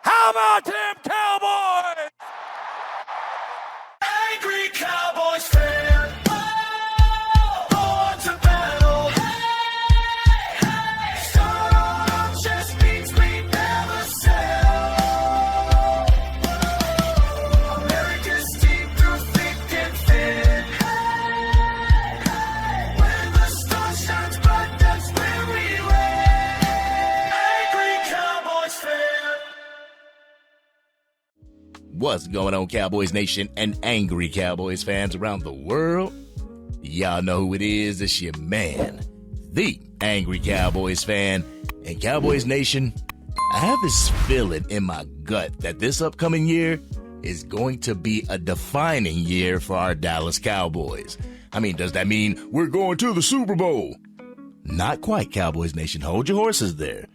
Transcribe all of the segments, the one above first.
How about them Cowboys? Angry Cowboys fan. Born to battle. Some just means we never sell. America's team through thick and thin. When the sun shines bright, that's where we win. Angry Cowboys fan. What's going on, Cowboys Nation and Angry Cowboys fans around the world? Y'all know who it is. It's your man, the Angry Cowboys Fan. And Cowboys Nation, I have this feeling in my gut that this upcoming year is going to be a defining year for our Dallas Cowboys. I mean, does that mean we're going to the Super Bowl? Not quite, Cowboys Nation. Hold your horses there.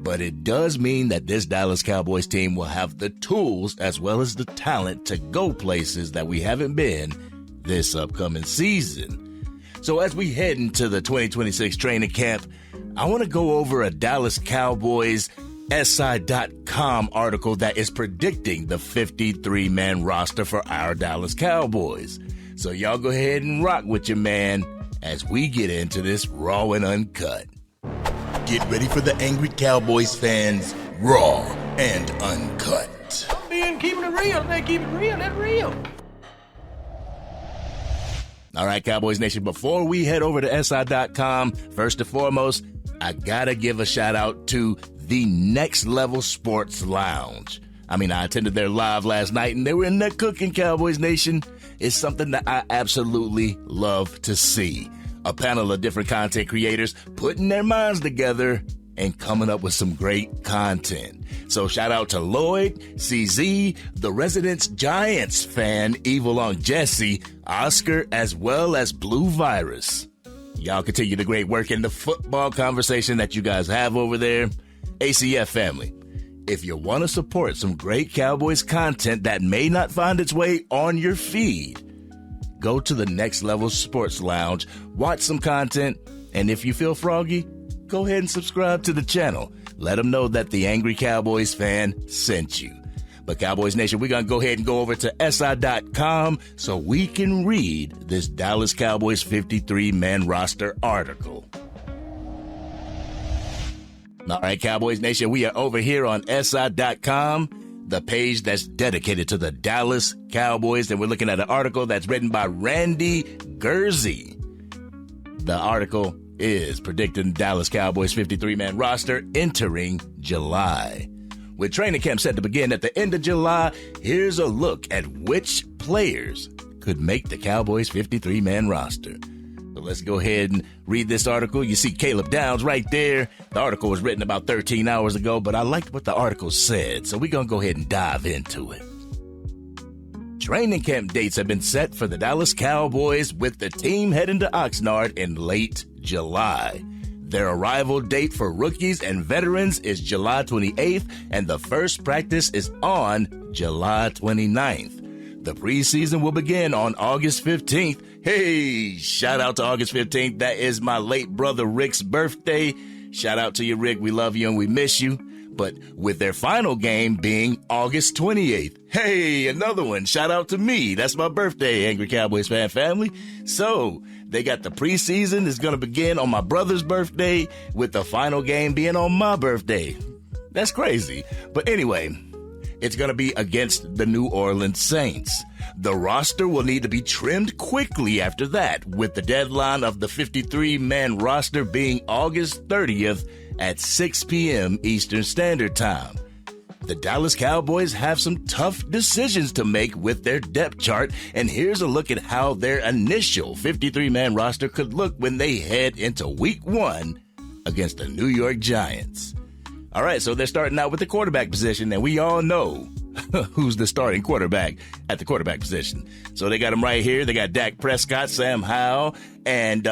But it does mean that this Dallas Cowboys team will have the tools as well as the talent to go places that we haven't been this upcoming season. So as we head into the 2026 training camp, I want to go over a Dallas Cowboys SI.com article that is predicting the 53-man roster for our Dallas Cowboys. So y'all go ahead and rock with your man as we get into this raw and uncut. Get ready for the Angry Cowboys fans, raw and uncut. I'm being keeping it real. They keep it real. That's real. All right, Cowboys Nation, before we head over to SI.com, first and foremost, I gotta give a shout out to the Next Level Sports Lounge. I mean, I attended their live last night and they were in there cooking, Cowboys Nation. It's something that I absolutely love to see. A panel of different content creators putting their minds together and coming up with some great content. So shout out to Lloyd, CZ, the Residence Giants fan, Evil on Jesse, Oscar, as well as Blue Virus. Y'all continue the great work in the football conversation that you guys have over there. ACF family, if you want to support some great Cowboys content that may not find its way on your feed, go to the Next Level Sports Lounge, watch some content, and if you feel froggy, go ahead and subscribe to the channel. Let them know that the Angry Cowboys Fan sent you. But Cowboys Nation, we're going to go ahead and go over to SI.com so we can read this Dallas Cowboys 53-man roster article. All right, Cowboys Nation, we are over here on SI.com, the page that's dedicated to the Dallas Cowboys, and we're looking at an article that's written by Randy Gurzy. The article is predicting Dallas Cowboys 53-man roster entering July. With training camp set to begin at the end of July, here's a look at which players could make the Cowboys 53-man roster. So let's go ahead and read this article. You see Caleb Downs right there. The article was written about 13 hours ago, but I liked what the article said, so we're going to go ahead and dive into it. Training camp dates have been set for the Dallas Cowboys, with the team heading to Oxnard in late July. Their arrival date for rookies and veterans is July 28th, and the first practice is on July 29th. The preseason will begin on August 15th. Hey, shout out to August 15th. That is my late brother Rick's birthday. Shout out to you, Rick. We love you and we miss you. But with their final game being August 28th. Hey, another one. Shout out to me. That's my birthday, Angry Cowboys fan family. So they got the preseason is going to begin on my brother's birthday, with the final game being on my birthday. That's crazy. But anyway, it's going to be against the New Orleans Saints. The roster will need to be trimmed quickly after that, with the deadline of the 53-man roster being August 30th at 6 p.m. Eastern Standard Time. The Dallas Cowboys have some tough decisions to make with their depth chart, and here's a look at how their initial 53-man roster could look when they head into Week 1 against the New York Giants. All right, so they're starting out with the quarterback position, and we all know who's the starting quarterback at the quarterback position. So they got him right here. They got Dak Prescott, Sam Howell, and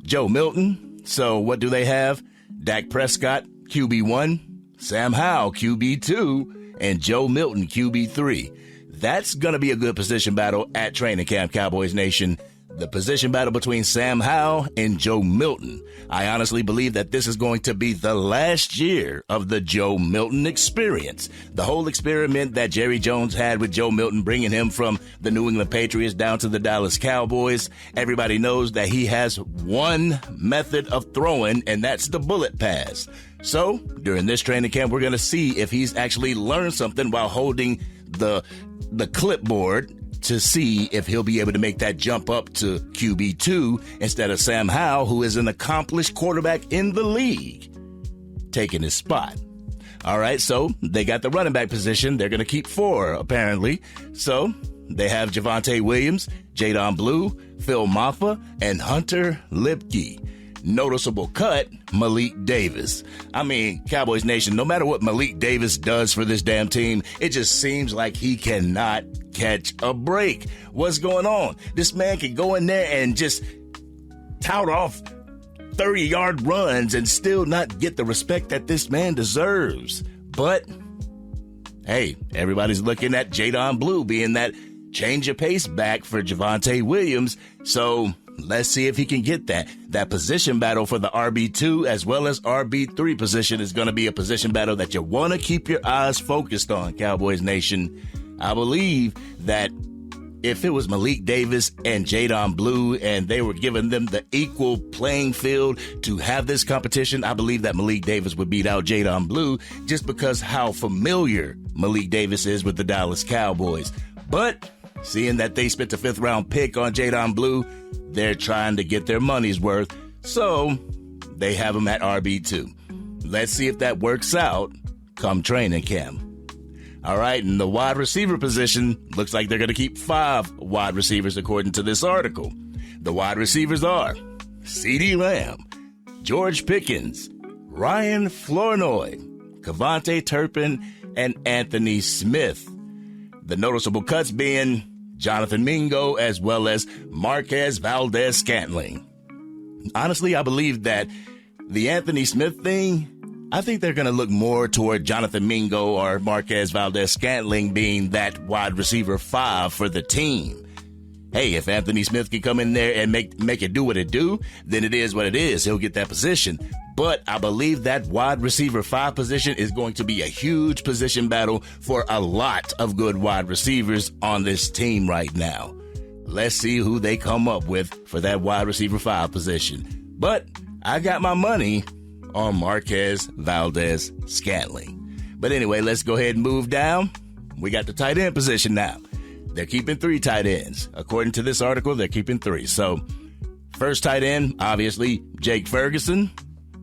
Joe Milton. So what do they have? Dak Prescott, QB1, Sam Howell, QB2, and Joe Milton, QB3. That's going to be a good position battle at training camp, Cowboys Nation. the position battle between Sam Howell and Joe Milton. I honestly believe that this is going to be the last year of the Joe Milton experience. The whole experiment that Jerry Jones had with Joe Milton, bringing him from the New England Patriots down to the Dallas Cowboys. Everybody knows that he has one method of throwing, and that's the bullet pass. So during this training camp, we're going to see if he's actually learned something while holding the clipboard, to see if he'll be able to make that jump up to QB2 instead of Sam Howell, who is an accomplished quarterback in the league, taking his spot. All right, so they got the running back position. They're going to keep 4, apparently. So they have Javonte Williams, Jadon Blue, Phil Maffa, and Hunter Lipke. Noticeable cut, Malik Davis. I mean, Cowboys Nation, no matter what Malik Davis does for this damn team, it just seems like he cannot catch a break. What's going on? This man can go in there and just tout off 30-yard runs and still not get the respect that this man deserves. But, hey, everybody's looking at Jadon Blue being that change of pace back for Javonte Williams. So let's see if he can get that. That position battle for the RB2 as well as RB3 position is going to be a position battle that you want to keep your eyes focused on, Cowboys Nation. I believe that if it was Malik Davis and Jadon Blue and they were giving them the equal playing field to have this competition, I believe that Malik Davis would beat out Jadon Blue just because how familiar Malik Davis is with the Dallas Cowboys. But seeing that they spent a 5th round pick on Jadon Blue, they're trying to get their money's worth. So they have him at RB2. Let's see if that works out come training camp. All right, and the wide receiver position looks like they're going to keep 5 wide receivers according to this article. The wide receivers are CeeDee Lamb, George Pickens, Ryan Flournoy, Kevontae Turpin, and Anthony Smith. The noticeable cuts being Jonathan Mingo as well as Marquez Valdez-Scantling. Honestly, I believe that the Anthony Smith thing, I think they're going to look more toward Jonathan Mingo or Marquez Valdez-Scantling being that wide receiver 5 for the team. Hey, if Anthony Smith can come in there and make it do what it do, then it is what it is. He'll get that position. But I believe that wide receiver 5 position is going to be a huge position battle for a lot of good wide receivers on this team right now. Let's see who they come up with for that wide receiver 5 position. But I got my money on Marquez Valdez-Scantling. But anyway, let's go ahead and move down. We got the tight end position now. They're keeping 3 tight ends. According to this article, they're keeping 3. So, first tight end, obviously, Jake Ferguson.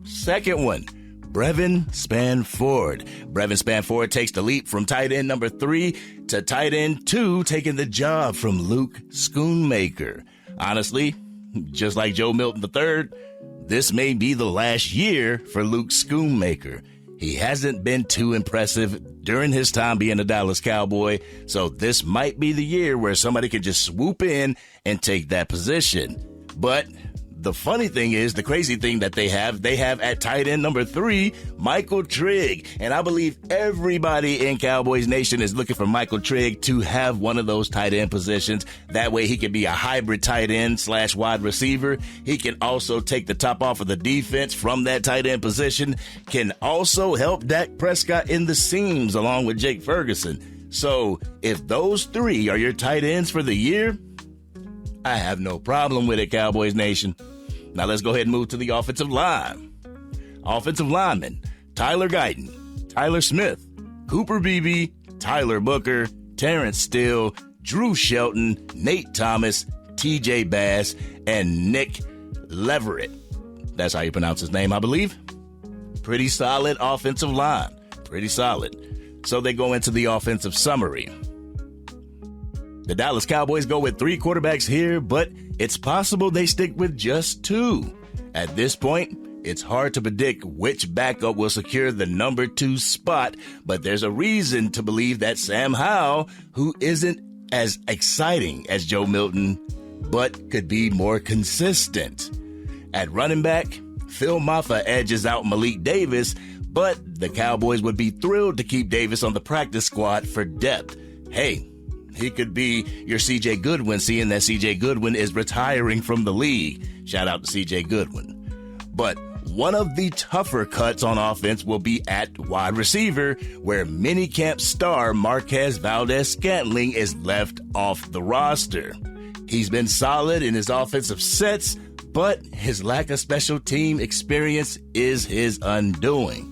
Second one, Brevin Spanford. Brevin Spanford takes the leap from tight end number 3 to tight end 2, taking the job from Luke Schoonmaker. Honestly, just like Joe Milton III, this may be the last year for Luke Schoonmaker. He hasn't been too impressive during his time being a Dallas Cowboy, so this might be the year where somebody can just swoop in and take that position. But the funny thing is, the crazy thing that they have at tight end number 3, Michael Trigg. And I believe everybody in Cowboys Nation is looking for Michael Trigg to have one of those tight end positions. That way he can be a hybrid tight end / wide receiver. He can also take the top off of the defense from that tight end position. Can also help Dak Prescott in the seams along with Jake Ferguson. So if those 3 are your tight ends for the year, I have no problem with it, Cowboys Nation. Now let's go ahead and move to the offensive line. Offensive linemen, Tyler Guyton, Tyler Smith, Cooper Beebe, Tyler Booker, Terrence Steele, Drew Shelton, Nate Thomas, TJ Bass, and Nick Leverett. That's how you pronounce his name, I believe. Pretty solid offensive line. Pretty solid. So they go into the offensive summary. The Dallas Cowboys go with 3 quarterbacks here, but it's possible they stick with just 2. At this point, it's hard to predict which backup will secure the number 2 spot, but there's a reason to believe that Sam Howell, who isn't as exciting as Joe Milton, but could be more consistent. At running back, Phil Maffa edges out Malik Davis, but the Cowboys would be thrilled to keep Davis on the practice squad for depth. Hey, he could be your C.J. Goodwin, seeing that C.J. Goodwin is retiring from the league. Shout out to C.J. Goodwin. But one of the tougher cuts on offense will be at wide receiver, where minicamp star Marquez Valdez-Scantling is left off the roster. He's been solid in his offensive sets, but his lack of special team experience is his undoing.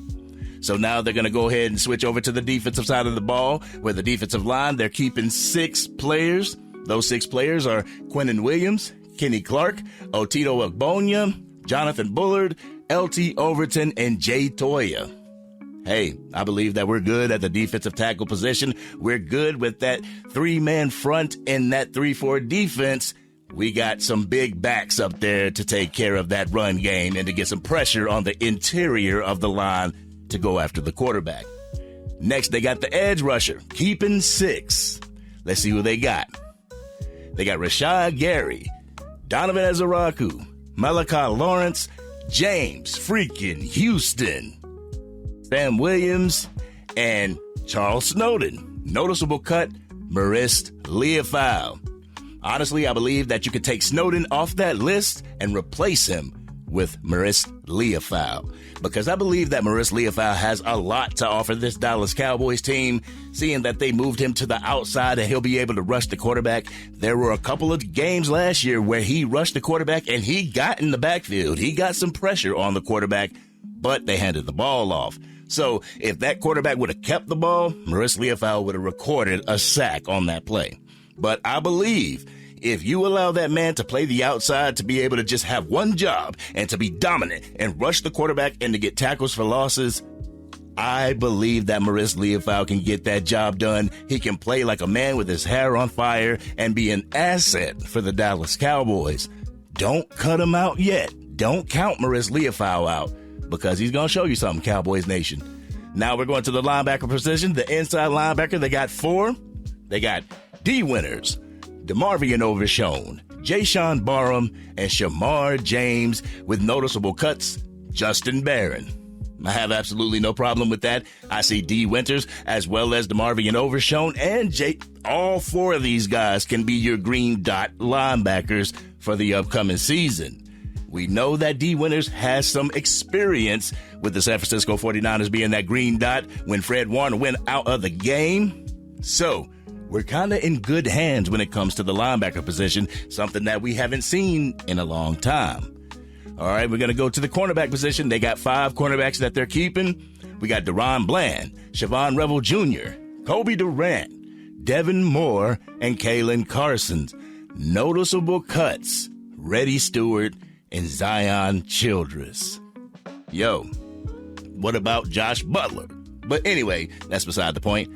So now they're going to go ahead and switch over to the defensive side of the ball, where the defensive line, they're keeping 6 players. Those 6 players are Quinnen Williams, Kenny Clark, Otito Ogbonya, Jonathan Bullard, L.T. Overton, and Jay Toya. Hey, I believe that we're good at the defensive tackle position. We're good with that 3-man front and that 3-4 defense. We got some big backs up there to take care of that run game and to get some pressure on the interior of the line to go after the quarterback. Next, they got the edge rusher, keeping 6. Let's see who they got. They got Rashad Gary, Donovan Ezeraku, Malachi Lawrence, James freaking Houston, Sam Williams, and Charles Snowden. Noticeable cut, Maurice Leofau. Honestly, I believe that you could take Snowden off that list and replace him with Maurice Leofau, because I believe that Maurice Leofau has a lot to offer this Dallas Cowboys team, seeing that they moved him to the outside and he'll be able to rush the quarterback. There were a couple of games last year where he rushed the quarterback and he got in the backfield. He got some pressure on the quarterback, but they handed the ball off. So if that quarterback would have kept the ball, Maurice Leofau would have recorded a sack on that play. But I believe if you allow that man to play the outside, to be able to just have one job and to be dominant and rush the quarterback and to get tackles for losses, I believe that Maurice Leofau can get that job done. He can play like a man with his hair on fire and be an asset for the Dallas Cowboys. Don't cut him out yet. Don't count Maurice Leofau out, because he's going to show you something, Cowboys Nation. Now we're going to the linebacker position, the inside linebacker. They got 4. They got D. Winters, DeMarvion Overshown, Jayshawn Barham, and Shamar James, with noticeable cuts, Justin Barron. I have absolutely no problem with that. I see D. Winters as well as DeMarvion Overshown and Jay. All 4 of these guys can be your green dot linebackers for the upcoming season. We know that D. Winters has some experience with the San Francisco 49ers being that green dot when Fred Warner went out of the game. So we're kind of in good hands when it comes to the linebacker position, something that we haven't seen in a long time. All right, we're going to go to the cornerback position. They got 5 cornerbacks that they're keeping. We got Deron Bland, Siobhan Revel Jr., Kobe Durant, Devin Moore, and Kalen Carson. Noticeable cuts, Reddy Stewart and Zion Childress. Yo, what about Josh Butler? But anyway, that's beside the point.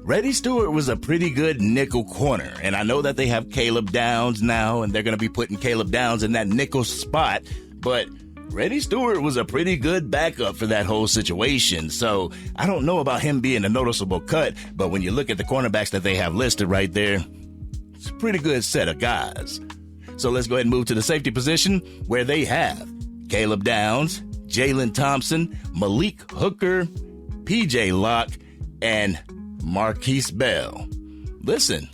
Reddy Stewart was a pretty good nickel corner, and I know that they have Caleb Downs now, and they're going to be putting Caleb Downs in that nickel spot, but Reddy Stewart was a pretty good backup for that whole situation, so I don't know about him being a noticeable cut, but when you look at the cornerbacks that they have listed right there, it's a pretty good set of guys. So let's go ahead and move to the safety position, where they have Caleb Downs, Jalen Thompson, Malik Hooker, PJ Locke, and Marquise Bell. Listen,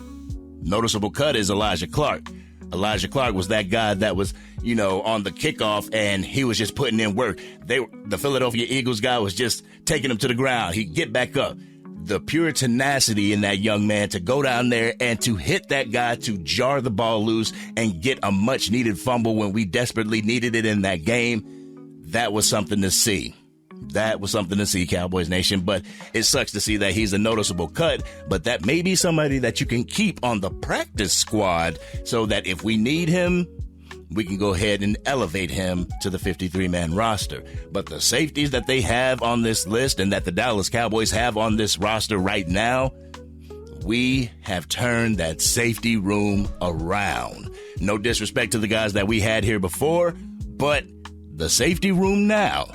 noticeable cut is Elijah Clark. Elijah Clark was that guy that was, on the kickoff, and he was just putting in work. The Philadelphia Eagles guy was just taking him to the ground. He'd get back up. The pure tenacity in that young man to go down there and to hit that guy, to jar the ball loose and get a much-needed fumble when we desperately needed it in that game, that was something to see. That was something to see, Cowboys Nation, but it sucks to see that he's a noticeable cut, but that may be somebody that you can keep on the practice squad so that if we need him, we can go ahead and elevate him to the 53-man roster. But the safeties that they have on this list and that the Dallas Cowboys have on this roster right now, we have turned that safety room around. No disrespect to the guys that we had here before, but the safety room now,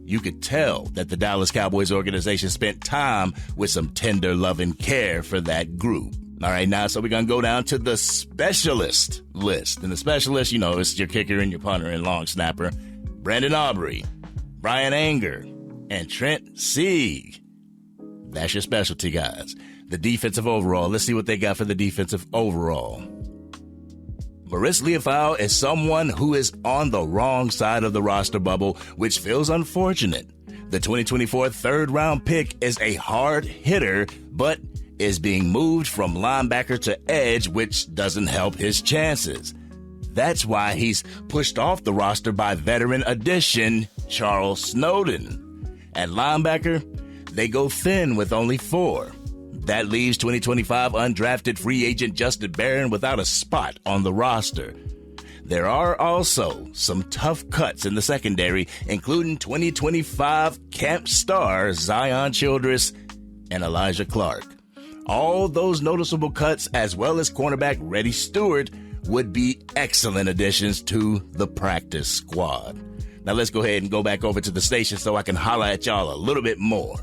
you could tell that the Dallas Cowboys organization spent time with some tender love and care for that group. All right, now, so we're going to go down to the specialist list. And the specialist, it's your kicker and your punter and long snapper, Brandon Aubrey, Brian Anger, and Trent Sieg. That's your specialty guys. The defensive overall. Let's see what they got for the defensive overall. Maurice Leofau is someone who is on the wrong side of the roster bubble, which feels unfortunate. The 2024 third-round pick is a hard hitter, but is being moved from linebacker to edge, which doesn't help his chances. That's why he's pushed off the roster by veteran addition Charles Snowden. At linebacker, they go thin with only 4. That leaves 2025 undrafted free agent Justin Barron without a spot on the roster. There are also some tough cuts in the secondary, including 2025 camp star Zion Childress and Elijah Clark. All those noticeable cuts, as well as cornerback Reddy Stewart, would be excellent additions to the practice squad. Now let's go ahead and go back over to the station so I can holler at y'all a little bit more.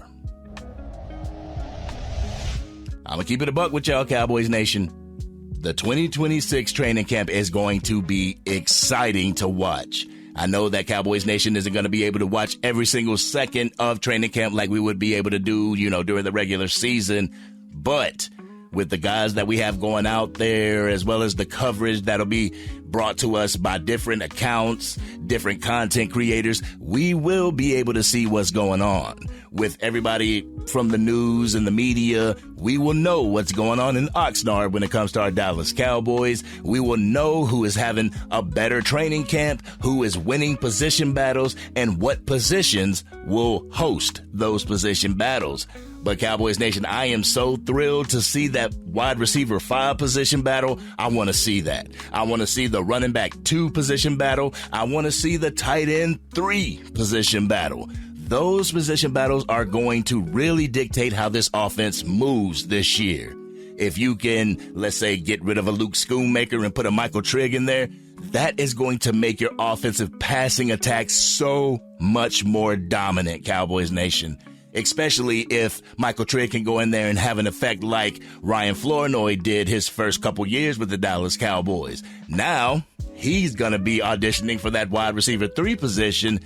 I'm going to keep it a buck with y'all, Cowboys Nation. The 2026 training camp is going to be exciting to watch. I know that Cowboys Nation isn't going to be able to watch every single second of training camp like we would be able to do, during the regular season. But with the guys that we have going out there, as well as the coverage that'll be brought to us by different accounts, different content creators, we will be able to see what's going on. With everybody from the news and the media, we will know what's going on in Oxnard when it comes to our Dallas Cowboys. We will know who is having a better training camp, who is winning position battles, and what positions will host those position battles. But Cowboys Nation, I am so thrilled to see that wide receiver 5 position battle. I want to see that. I want to see the running back 2 position battle. I want to see the tight end 3 position battle. Those position battles are going to really dictate how this offense moves this year. If you can, let's say, get rid of a Luke Schoonmaker and put a Michael Trigg in there, that is going to make your offensive passing attack so much more dominant, Cowboys Nation. Especially if Michael Trigg can go in there and have an effect like Ryan Flournoy did his first couple years with the Dallas Cowboys. Now, he's going to be auditioning for that wide receiver 3 position,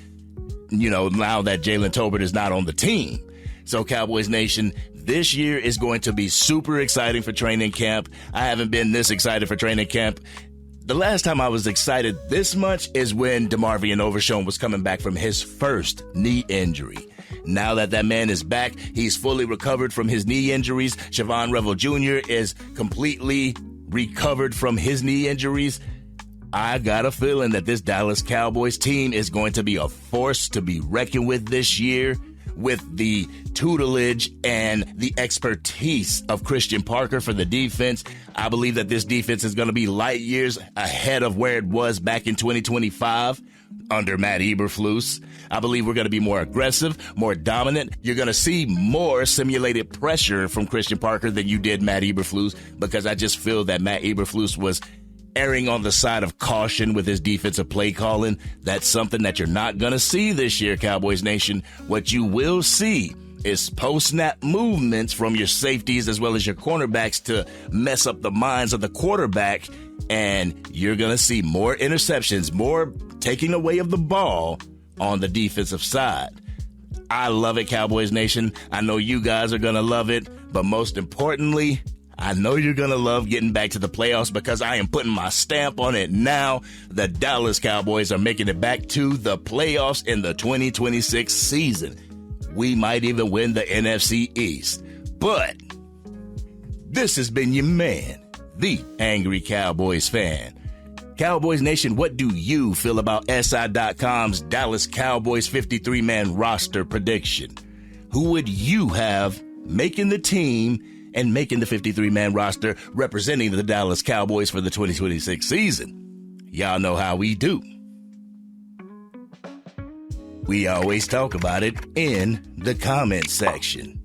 now that Jalen Tolbert is not on the team. So, Cowboys Nation, this year is going to be super exciting for training camp. I haven't been this excited for training camp. The last time I was excited this much is when DeMarvion Overshown was coming back from his first knee injury. Now that man is back, he's fully recovered from his knee injuries. Siobhan Revel Jr. is completely recovered from his knee injuries. I got a feeling that this Dallas Cowboys team is going to be a force to be reckoned with this year, with the tutelage and the expertise of Christian Parker for the defense. I believe that this defense is going to be light years ahead of where it was back in 2025 under Matt Eberflus. I believe we're going to be more aggressive, more dominant. You're going to see more simulated pressure from Christian Parker than you did Matt Eberflus, because I just feel that Matt Eberflus was erring on the side of caution with his defensive play calling. That's something that you're not going to see this year, Cowboys Nation. What you will see is post-snap movements from your safeties as well as your cornerbacks to mess up the minds of the quarterback, and you're going to see more interceptions, more taking away of the ball on the defensive side. I love it, Cowboys Nation. I know you guys are going to love it, but most importantly, I know you're going to love getting back to the playoffs, because I am putting my stamp on it now. The Dallas Cowboys are making it back to the playoffs in the 2026 season. We might even win the NFC East. But this has been your man, the Angry Cowboys Fan. Cowboys Nation, what do you feel about SI.com's Dallas Cowboys 53-man roster prediction? Who would you have making the team and making the 53-man roster representing the Dallas Cowboys for the 2026 season? Y'all know how we do. We always talk about it in the comment section.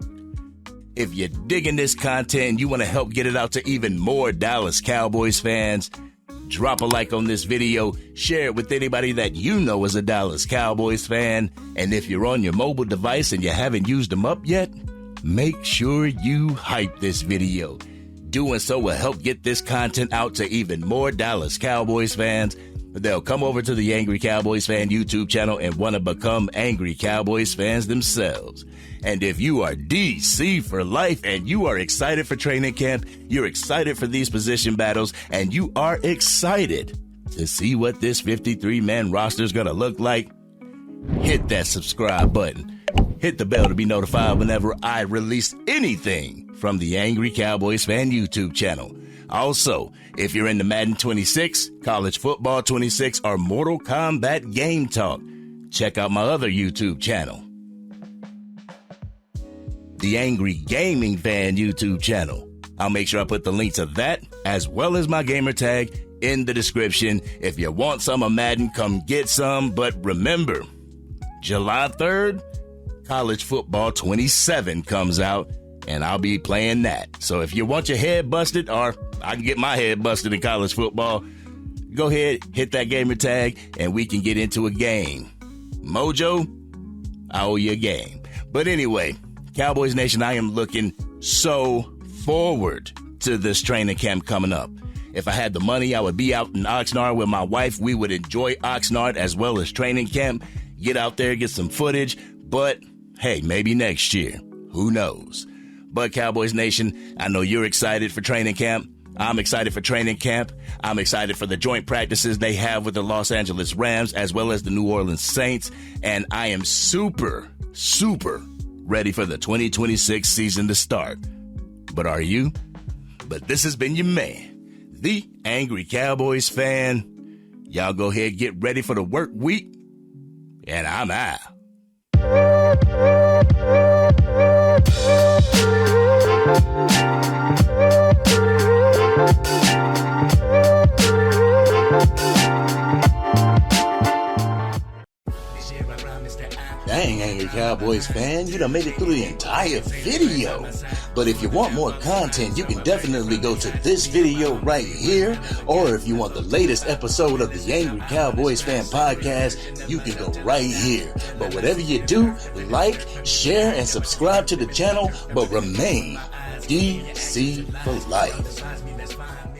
If you're digging this content and you want to help get it out to even more Dallas Cowboys fans, drop a like on this video, share it with anybody that you know is a Dallas Cowboys fan, and if you're on your mobile device and you haven't used them up yet, make sure you hype this video. Doing so will help get this content out to even more Dallas Cowboys fans. they'll come over to the Angry Cowboys Fan YouTube channel and want to become Angry Cowboys fans themselves. And if you are DC for life and you are excited for training camp, you're excited for these position battles, and you are excited to see what this 53-man roster is going to look like, hit that subscribe button. Hit the bell to be notified whenever I release anything from the Angry Cowboys Fan YouTube channel. Also, if you're into Madden 26, College Football 26, or Mortal Kombat Game Talk, check out my other YouTube channel, the Angry Gaming Fan YouTube channel. I'll make sure I put the link to that as well as my gamer tag in the description. If you want some of Madden, come get some. But remember, July 3rd, College Football 27 comes out, and I'll be playing that. So if you want your head busted, or I can get my head busted in college football, go ahead, hit that gamer tag, and we can get into a game. Mojo, I owe you a game. But anyway, Cowboys Nation, I am looking so forward to this training camp coming up. If I had the money, I would be out in Oxnard with my wife. We would enjoy Oxnard as well as training camp, get out there, get some footage. But hey, maybe next year. Who knows? But Cowboys Nation, I know you're excited for training camp. I'm excited for training camp. I'm excited for the joint practices they have with the Los Angeles Rams as well as the New Orleans Saints. And I am super ready for the 2026 season to start. But are you? But this has been your man, the Angry Cowboys Fan. Y'all go ahead, get ready for the work week. And I'm out. Dang, Angry Cowboys fan, you done made it through the entire video. But if you want more content, you can definitely go to this video right here. Or if you want the latest episode of the Angry Cowboys Fan podcast, you can go right here. But whatever you do, like, share, and subscribe to the channel, but remain DC for life.